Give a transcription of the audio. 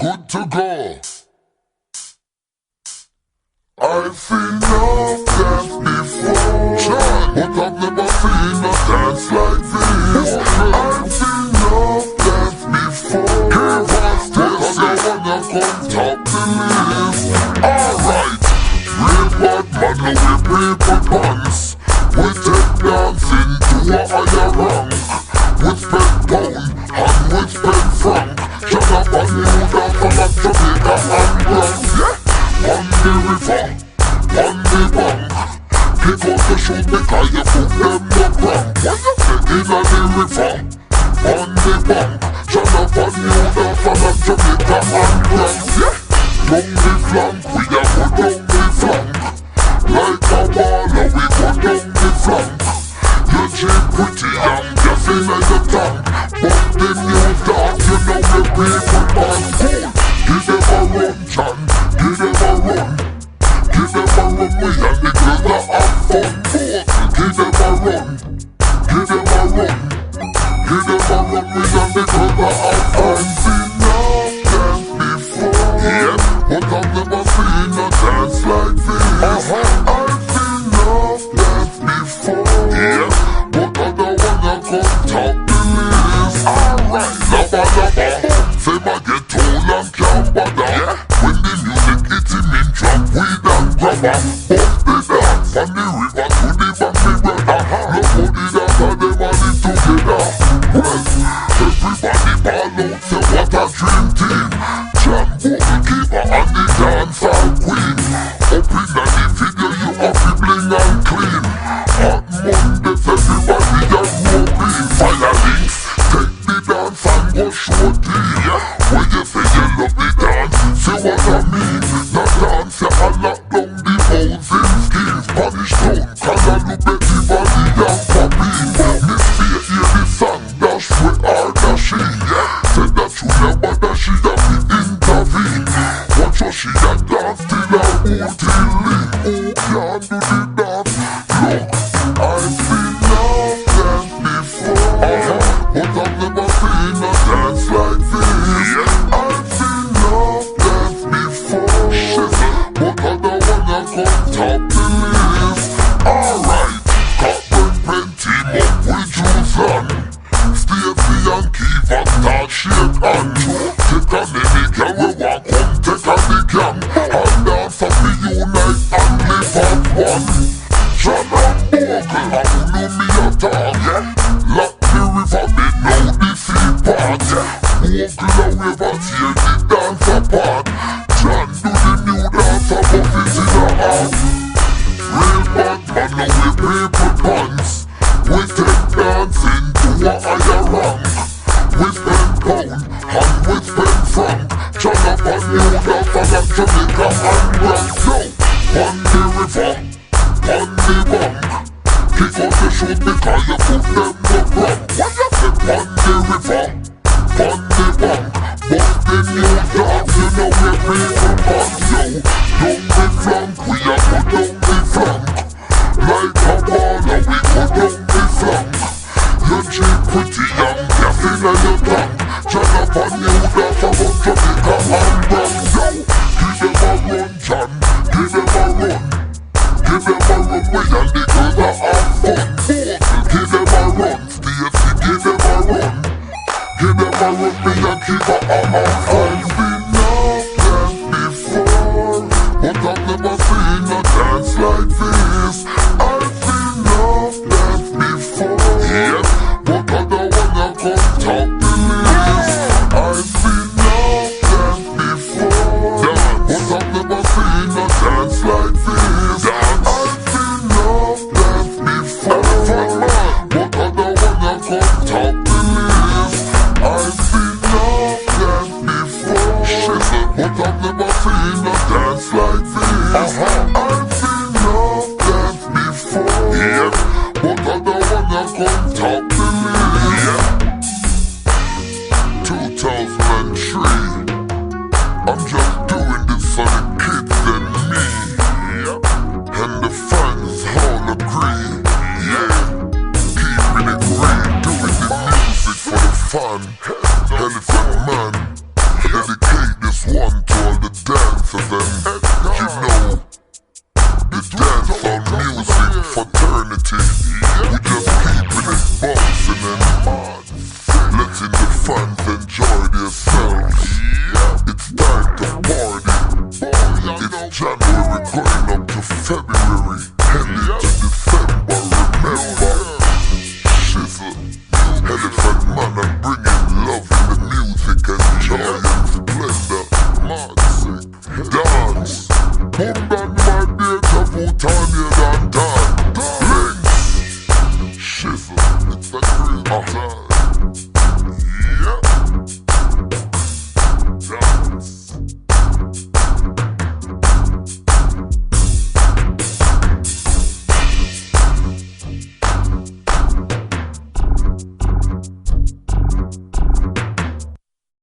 good to go. I've seen enough dance before, but I've never seen a dance like this. I've seen enough dance before, but I wanna come top the list. Alright, real bad man, now we people pants. We take dancing to a higher rank. We spend pound and we spend franc. Shut up and you down from a Jamaica and Bronx. On the river, on the bank, pick up the shoes because you put them up crank. When you say in the river, on the bank, shut up and you down from a Jamaica and Bronx. Down the flank, we a go down the flank. Like a baller, we go down the flank. You cheap pretty young, just in the tank. But the new dog, you know the people born cool. Give them a run, John, give them a run. Give them a run, we and the girls that have fun. Give them a run, give them a run. Give them a run, we and the girls that have fun. I've seen enough dance before, yeah, but I've never seen a dance like this. I've seen enough dance before, yeah, but I don't wanna come top the list. Alright, lava lava, say my get tall and can't bother, yeah. When the music hitting in drop weed and grabber, bust the dance from the river to the bank, me brother. Nobody dance and them all live together. Well, everybody ball out, say what a dream team. John Goalkeeper and the dancer queen. Up in the video you have to bling and clean. Hot Mondays everybody just moving. Fire links, take the dance and go show tea. When you say you love the dance, say what I mean. The dance you unlock down the housing schemes. Spanish town, Canalube, Tivoli and Papine. Miss Faye hear the song, dash with her dashing. Said that you never dash, she have to intervene. Watch how she a dance till her booty lean. Who can do the dance? Look, I've seen enough dance before, but I've never seen a dance like this. I've seen enough dance before, but I don't wanna come top the list. Alright, got burn plenty up with juice on. Stacey and Kiva start shake on. Take a minute, can we walk home, take a the gang. And dance up the unite and live as one. John and Bogle, I know me a dog, yeah. Lock the river bed, now the sea part, yeah. Bogle and River tear the dance apart. John do the new dance and buff it in the heart. Real bad man, now we people pants. We take dancing to a higher rank. We spend pound and we spend franc. John up and new dance and a Jamaica and Bronx. Yo, on the river, on the bank, kick out the shoes because you put them up wrong. When you say on the river, on the bank, bust the new dog, you know we people born. Yo, down the flank, we a go down the flank. Like a baller, we go down the flank. You cheap pretty young, gas in your tank. John up and new dog from Jamaica and Bronx. Yo, give them a run, John, give them a run. Give them a run, we and the girls that have fun. Give them a run, Stacey, give them a run. Give them a run, me and Kiva have fun. I've seen enough dance before, but I've never seen a dance like this. I've seen enough dance before, yes, but I don't wanna come top the list. I've seen enough dance before, but I've never seen a dance like this. I've seen enough dance before, but I don't wanna come top the list. I've seen enough dance before, enjoy themselves. It's time to party. It's January going up to February, heading to December. Remember, Shizzle, Elephant Man, I'm bringing love in the music and joy and splendor. Dance, boom,